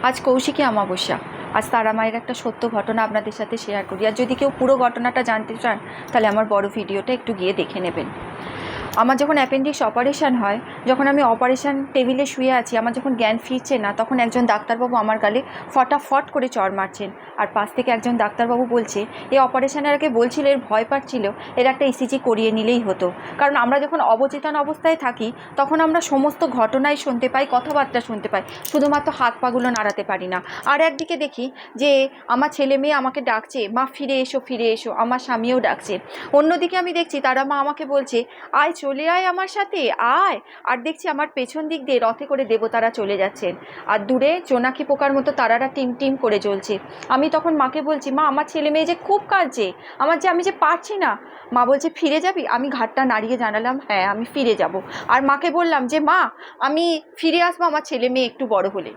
আজ কৌশিকী অমাবস্যা। আজ তারা মায়ের একটা সত্য ঘটনা আপনাদের সাথে শেয়ার করি। আর যদি কেউ পুরো ঘটনাটা জানতে চান তাহলে আমার বড় ভিডিওটা একটু গিয়ে দেখে নেবেন। আমার যখন অ্যাপেন্ডিক্স অপারেশান হয়, যখন আমি অপারেশান টেবিলে শুয়ে আছি, আমার যখন জ্ঞান ফিরছে না, তখন একজন ডাক্তারবাবু আমার গালে ফটাফট করে চড় মারছেন। আর পাশ থেকে একজন ডাক্তারবাবু বলছে, এই অপারেশানের আগে বলছিল এর ভয় পাচ্ছিল, এর একটা ইসিজি করিয়ে নিলেই হতো। কারণ আমরা যখন অবচেতন অবস্থায় থাকি তখন আমরা সমস্ত ঘটনাই শুনতে পাই, কথাবার্তা শুনতে পাই, শুধুমাত্র হাত পাগুলো নাড়াতে পারি না। আর একদিকে দেখি যে আমার ছেলে মেয়ে আমাকে ডাকছে, মা ফিরে এসো ফিরে এসো, আমার স্বামীও ডাকছে। অন্যদিকে আমি দেখছি তারা মা আমাকে বলছে, আয় চলে আয় আমার সাথে আয়। আর দেখছি আমার পেছন দিক দিয়ে রথে করে দেবতারা চলে যাচ্ছেন, আর দূরে জোনাকি পোকার মতো তারারা টিম টিম করে জ্বলছে। আমি তখন মাকে বলছি, মা আমার ছেলে মেয়ে যে খুব কাঁদছে, আমি যে পারছি না। মা বলছে ফিরে যাবি? আমি ঘাটটা নাড়িয়ে জানালাম হ্যাঁ আমি ফিরে যাব। আর মাকে বললাম যে মা আমি ফিরে আসবো আমার ছেলে মেয়ে একটু বড় হলে।